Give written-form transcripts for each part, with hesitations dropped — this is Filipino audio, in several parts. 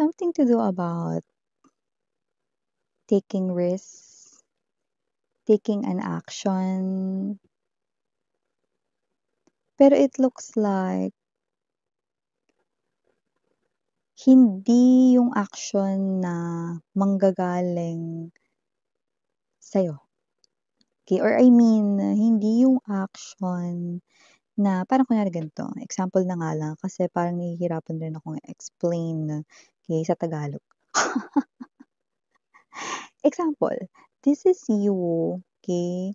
something to do about taking risks, taking an action. Pero it looks like hindi yung action na manggagaling sa'yo. Okay, or I mean, hindi yung action na parang kunyari ganito, example na nga lang kasi parang nahihirapan rin akong explain, okay, sa Tagalog. Example, this is you, okay?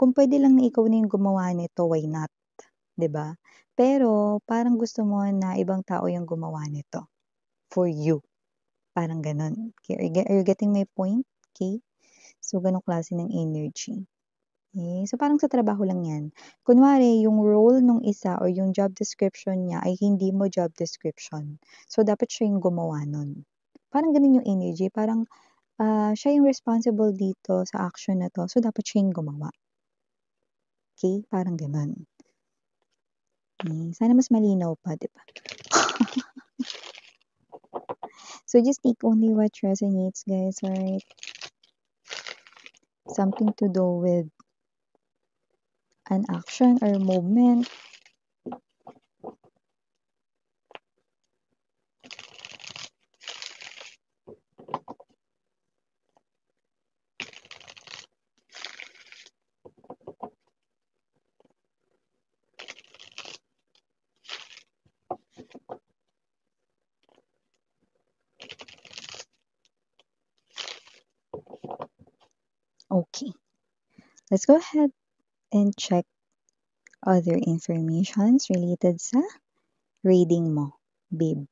Kung pwede lang na ikaw na yung gumawa nito, why not? 'Di ba? Pero parang gusto mo na ibang tao yung gumawa nito for you, parang gano'n. Okay, are you getting my point? Okay? So, gano'ng klase ng energy. Okay? So, parang sa trabaho lang 'yan. Kunwari yung role nung isa or yung job description niya ay hindi mo job description. So, dapat siya yung gumawa nun. Parang gano'n yung energy, parang, siya yung responsible dito sa action na 'to, so dapat siya yung gumawa. Okay? Parang gano'n. Sana mas malinaw pa, 'di ba? So, just take only what resonates, guys, alright? Something to do with an action or movement. Okay. Let's go ahead and check other informations related sa reading mo, babe.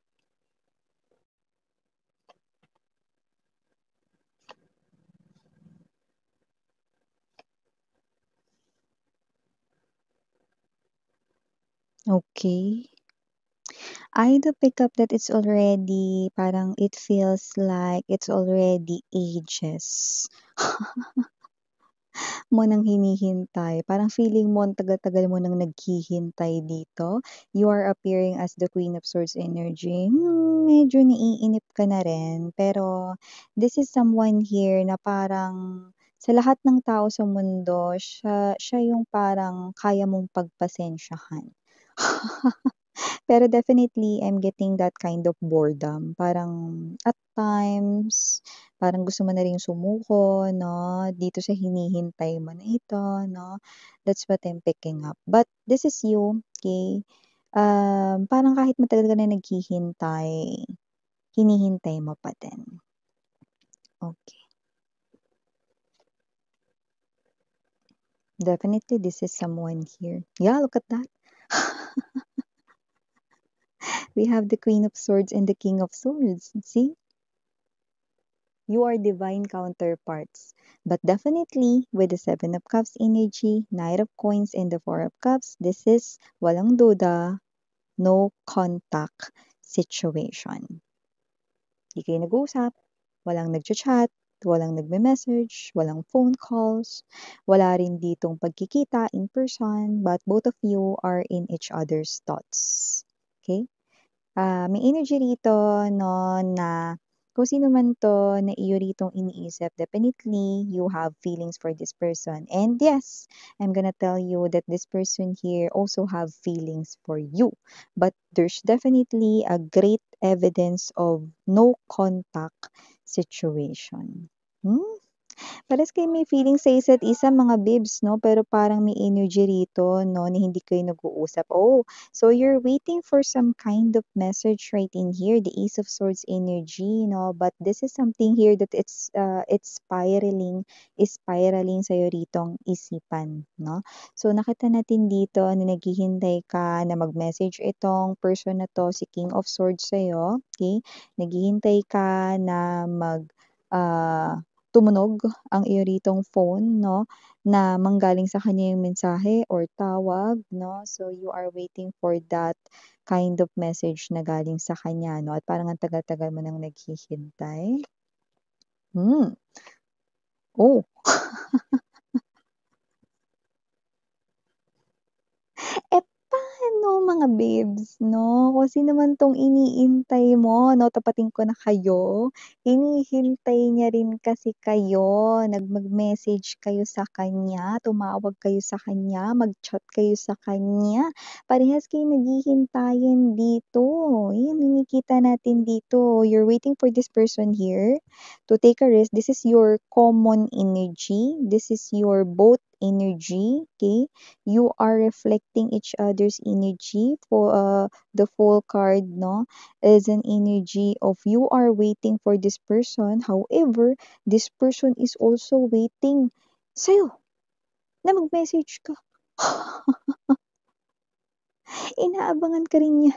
Okay. I do pick up that it's already, parang it feels like it's already ages mo nang hinihintay. Parang feeling mo ang tagal-tagal mo nang naghihintay dito. You are appearing as the Queen of Swords energy. Medyo naiinip ka na rin. Pero this is someone here na parang sa lahat ng tao sa mundo, siya yung parang kaya mong pagpasensyahan. Pero definitely, I'm getting that kind of boredom. Parang at times, parang gusto mo na ring sumuko, no? Dito sa hinihintay mo na ito, no? That's what I'm picking up. But this is you, okay? Parang kahit matagal ka na naghihintay, hinihintay mo pa din. Okay. Definitely, this is someone here. Yeah, look at that. We have the Queen of Swords and the King of Swords. See? You are divine counterparts. But definitely, with the Seven of Cups energy, Knight of Coins, and the Four of Cups, this is walang duda, no contact situation. Di kayo nag-uusap, walang nag-chat, walang nagme-message, walang phone calls, wala rin ditong pagkikita in person, but both of you are in each other's thoughts. Okay? May energy rito, no, na kung sino man 'to na iyo ritong iniisip, definitely you have feelings for this person. And yes, I'm gonna tell you that this person here also have feelings for you. But there's definitely a great evidence of no contact situation. Hmm? Parehas kayo may feeling sa isa't isa mga babes 'no, pero parang may energy rito 'no, na hindi kayo nag-uusap. Oh, so you're waiting for some kind of message right in here, the Ace of Swords energy 'no, but this is something here that it's spiraling sa'yo rito ang isipan 'no. So nakita natin dito na naghihintay ka na mag-message itong person na 'to, si King of Swords sa'yo, okey. Naghihintay ka na tumunog ang iyo ritong phone 'no, na manggaling sa kanya yung mensahe or tawag 'no. So, you are waiting for that kind of message na galing sa kanya 'no, at parang ang tagal-tagal mo ng naghihintay. Hmm, oh. Eh, paano mga babes, 'no, kung sino man 'tong iniintay mo, 'no, tapatin ko na kayo. Hinihintay niya rin kasi kayo, mag-message kayo sa kanya, tumawag kayo sa kanya, mag-chat kayo sa kanya. Parehas kayong naghihintayan dito. Yan, nakikita natin dito. You're waiting for this person here to take a risk. This is your common energy. This is your both energy, okay? You are reflecting each other's energy for the full card, no, is an energy of you are waiting for this person. However, this person is also waiting sa'yo na mag-message ka. Inaabangan ka rin niya.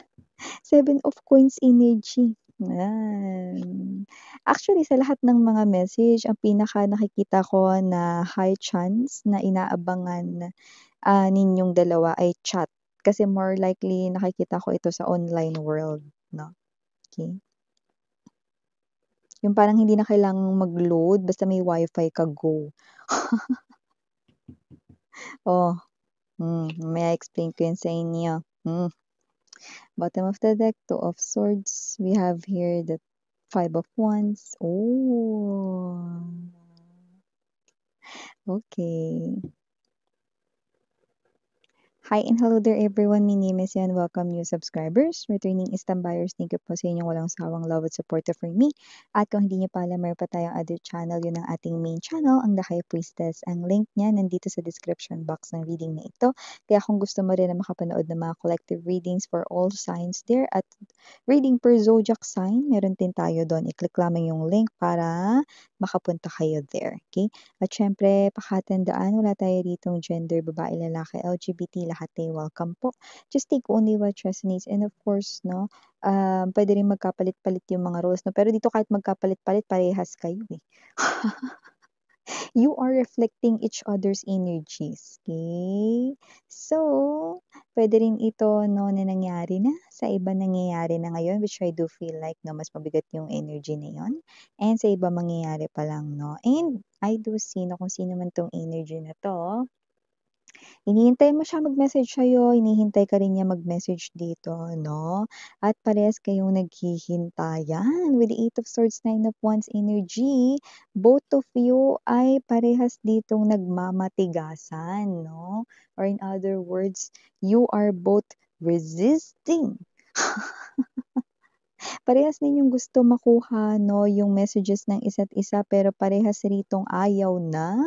Seven of Coins energy. Yan. Actually, sa lahat ng mga message, ang pinaka nakikita ko na high chance na inaabangan ninyong dalawa ay chat. Kasi more likely nakikita ko ito sa online world, no? Okay. Yung parang hindi na kailangang mag-load, basta may wifi ka, go. Oh, may I explain ko yun sa inyo. Bottom of the deck, Two of Swords. We have here the Five of Wands. Oh. Okay. Hi and hello there everyone. My name is Yan. Welcome new subscribers. Returning Istam buyers, thank you po sa inyong walang sawang love at support for me. At kung hindi niyo pa alam, meron pa tayong other channel. Yun ang ating main channel, ang The High Priestess. Ang link niya nandito sa description box ng reading na ito. Kaya kung gusto mo rin na makapanood ng mga collective readings for all signs there at reading per zodiac sign, meron din tayo doon. I-click lamang yung link para makapunta kayo there. Okay? At syempre, pakatandaan, wala tayo ditong gender, babae, lalaki, LGBT, lahat ay welcome po. Just take only what resonates. And of course, no, pwede rin magkapalit-palit yung mga roles. No? Pero dito kahit magkapalit-palit, parehas kayo eh. You are reflecting each other's energies. Okay? So, pwede rin ito no, na nangyari na. Sa iba nangyayari na ngayon, which I do feel like no, mas mabigat yung energy na yon. And sa iba mangyayari pa lang. No? And I do see no, kung sino man tong energy na to, hinihintay mo siya mag-message sa'yo, hinihintay ka rin niya mag-message dito, no? At parehas kayong naghihintayan with the Eight of Swords, Nine of Wands energy. Both of you ay parehas ditong nagmamatigasan, no? Or in other words, you are both resisting. Parehas ninyong gusto makuha, no, yung messages ng isa't isa pero parehas ritong ayaw na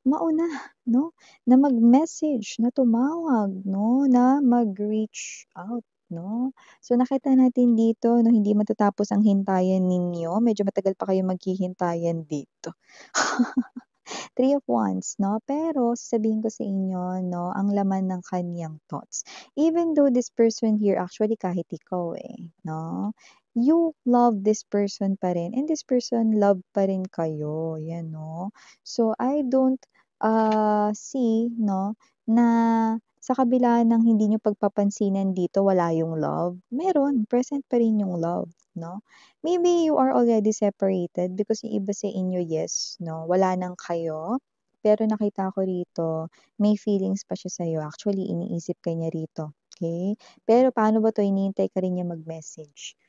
mauna, no, na mag-message, na tumawag, no, na mag-reach out, no. So nakita natin dito, no, hindi matatapos ang hintayan ninyo, medyo matagal pa kayong maghihintayan dito. Three of Wands, no? Pero sasabihin ko sa inyo, no, ang laman ng kanyang thoughts. Even though this person here, actually kahit ikaw eh, no? You love this person pa rin and this person love pa rin kayo, yan, no? So, I don't see, no, na sa kabila ng hindi nyo pagpapansinan dito, wala yung love. Meron, present pa rin yung love, no? Maybe you are already separated because yung iba sa inyo, yes, no, wala nang kayo. Pero nakita ko rito, may feelings pa siya sa'yo. Actually, iniisip ka niya rito. Okay? Pero paano ba to? Iniintay ka rin niya mag-message.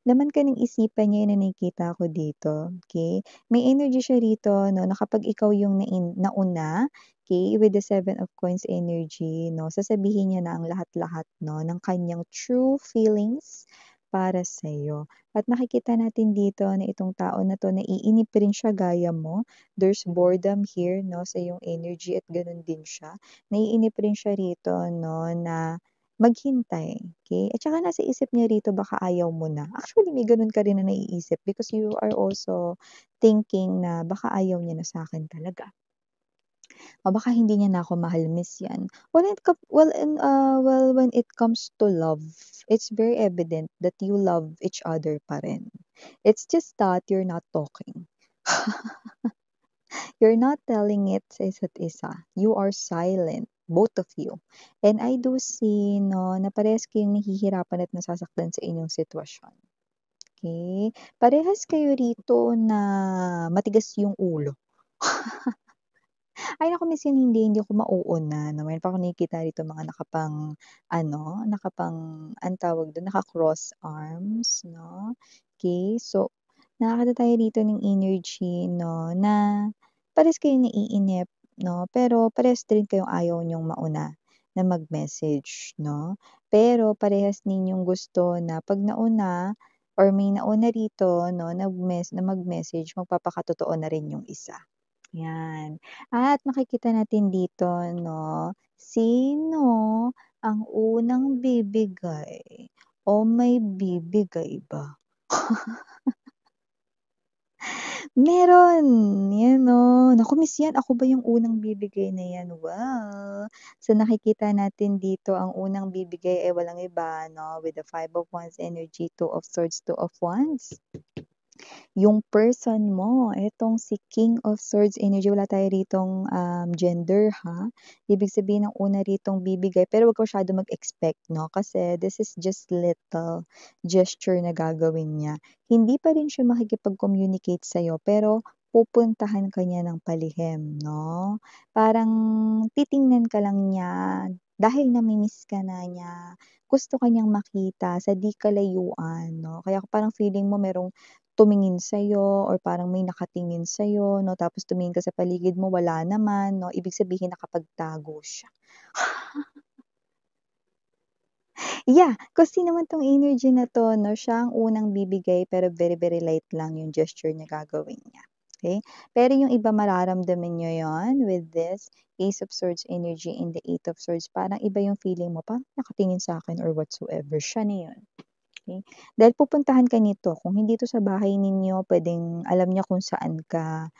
Laman ka ng isipan niya, yun na nakikita ko dito. Okay? May energy siya rito, no, na kapag ikaw yung nauna, okay, with the Seven of Coins energy, no, sasabihin niya na ang lahat-lahat, no, ng kanyang true feelings para sa iyo. At nakikita natin dito na itong tao na to, naiinip rin siya gaya mo. There's boredom here, no, sa iyong energy at ganun din siya. Naiinip rin siya rito, no, na maghintay, okay? At saka nasa isip niya rito baka ayaw mo na. Actually, may ganun ka rin na naiisip because you are also thinking na baka ayaw niya na sa akin talaga. O baka hindi niya na ako mahal, miss yan. Well, when it comes to love, it's very evident that you love each other pa rin. It's just that you're not talking. You're not telling it sa isa't isa. You are silent, both of you. And I do see, no, na parehas kayong nahihirapan at nasasaktan sa inyong sitwasyon. Okay? Parehas kayo rito na matigas yung ulo. Ay naku minsan hindi ako mauuna 'no, meron pa akong nakikita rito mga nakapang-ano, anong tawag dun, naka-cross arms 'no. Okey, so nakakita tayo dito ng energy 'no, na parehas kayong naiinip 'no, pero parehas din kayong ayaw niyong mauna na mag-message 'no. Pero parehas ninyong gusto na 'pag nauna or may nauna rito 'no, na mag-message magpapakatotoo na rin yung isa. 'Yan. At makikita natin dito 'no, sino ang unang bibigay o may bibigay ba? Meron! 'Yan 'no. Naku miss 'yan, ako ba yung unang bibigay na 'yan? Wow! So nakikita natin dito ang unang bibigay ay walang iba 'no, with the Five of Wands energy, Two of Swords, Two of Wands. Yung person mo, etong si King of Swords energy, wala tayo ritong, gender ha. Ibig sabihin ng una ritong bibigay pero wag ka masyadong mag-expect 'no, kasi this is just little gesture na gagawin niya. Hindi pa rin siya makikipag-communicate sa'yo pero pupuntahan ka niya ng palihim 'no. Parang titingnan ka lang niya dahil nami-miss ka na niya, gusto ka niyang makita sa di kalayuan 'no. Kaya parang feeling mo merong tumingin sa'yo or parang may nakatingin sa'yo 'no, tapos tumingin ka sa paligid mo wala naman 'no, ibig sabihin nakapagtago siya. Yeah, kasi naman 'tong energy na 'to 'no, siya ang unang bibigay pero very, very light lang yung gesture na gagawin niya, okey? Pero yung iba mararamdaman niyo yon with this Ace of Swords energy and the Eight of Swords, parang iba yung feeling mo, parang nakatingin sa'kin or whatsoever, siya na yun. Okey. Dahil pupuntahan ka nito, kung hindi 'to sa bahay ninyo puwedeng alam niya kung saan ka,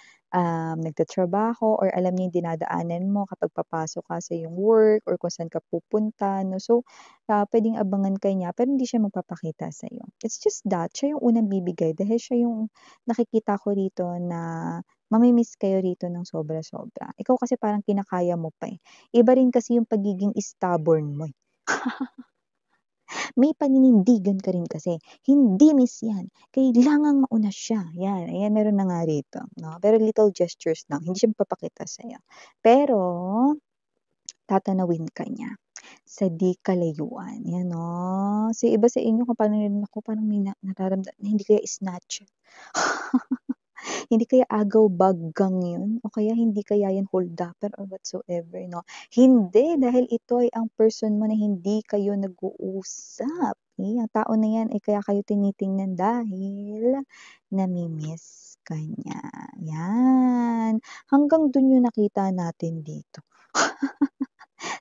nagtatrabaho or alam niya yung dinadaanan mo kapag papasok ka sa iyong work or kung saan ka pupunta 'no. So, puwedeng abangan ka niya pero hindi siya magpapakita sa'yo. It's just that siya yung unang bibigay dahil siya yung nakikita ko rito na mami-miss kayo rito ng sobra-sobra. Ikaw kasi parang kinakaya mo pa, eh. Iba rin kasi yung pagiging stubborn mo, eh. May paninindigan ka rin kasi, hindi miss 'yan, kailangang mauna siya, 'yan, ayan meron na nga rito 'no, pero little gestures lang, hindi siya magpapakita sa'yo. Pero tatanawin ka niya sa di kalayuan, 'yan 'no. So iba sa inyo kung paano naku parang may hindi kaya snatch. Hindi kaya agaw-baggang 'yun o kaya hindi kaya 'yan holdupper or whatsoever 'no. Hindi, dahil ito ay ang person mo na hindi kayo nag-uusap, ang tao na 'yan ay kaya kayo tinitingnan dahil nami-miss ka niya, 'yan. Hanggang dun 'yung nakita natin dito.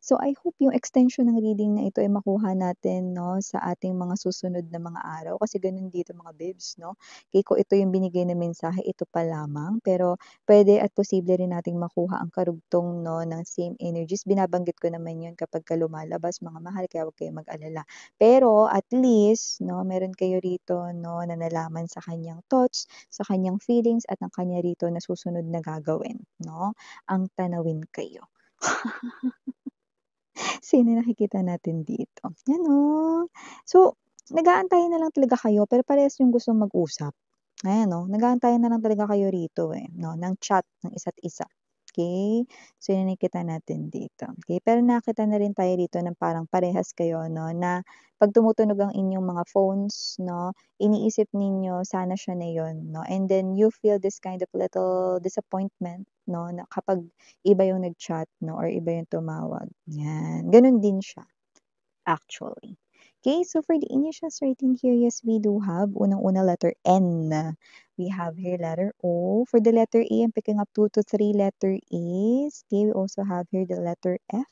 So, I hope yung extension ng reading na ito ay makuha natin 'no, sa ating mga susunod na mga araw kasi gano'n dito mga bibs 'no. Kay kung ito yung binigay na mensahe, ito pa lamang, pero puwede at posible rin nating makuha ang karugtong 'no, ng same energies. Binabanggit ko naman 'yun kapagka lumalabas mga mahal, kaya huwag kayong mag-alala. Pero at least 'no, meron kayo rito 'no, na nalaman sa kaniyang thoughts, sa kaniyang feelings at ang kanya rito na susunod na gagawin 'no, ang tanawin kayo. Sino nakikita natin dito, yan oh. So, nag-aantayan na lang talaga kayo pero parehas yung gustong mag-usap. Ayan oh, nag-aantayan na lang talaga kayo rito, eh, 'no, ng chat ng isa't isa, okey? So, yun ang nakikita natin dito, okey? Pero nakakita na rin tayo rito ng parang parehas kayo 'no, na 'pag tumutunog ang inyong mga phones 'no, iniisip ninyo sana siya na yun 'no, and then you feel this kind of little disappointment 'no, na kapag iba yung nag-chat 'no or iba yung tumawag, 'yan. Gano'n din siya actually. Okay, so for the initials written here, yes, we do have unang-una letter N. We have here letter O. For the letter A, I'm picking up 2 to 3 letter A's. Okay, we also have here the letter F.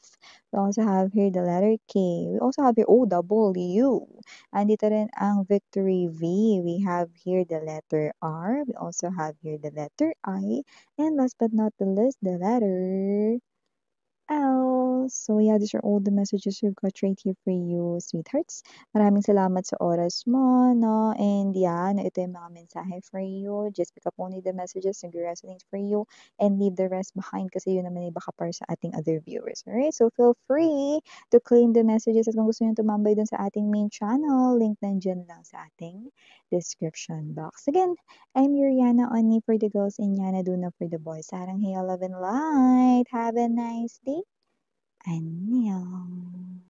We also have here the letter K. We also have here O-double-U. Andito rin ang victory V. We have here the letter R. We also have here the letter I. And last but not the least, the letter else. So yeah, these are all the messages we've got right here for you, sweethearts. Maraming salamat sa oras mo, no? And yeah, no, ito yung mga mensahe for you. Just pick up only the messages na resonate for you and leave the rest behind kasi yun naman ay baka para sa ating other viewers. Alright? So feel free to claim the messages at kung gusto nyo tumambay dun sa ating main channel, link nandyan lang sa ating description box. Again, I'm Yuriana Onni for the girls and Yana Duna for the boys. Sarang hey, love and light. Have a nice day. 안녕.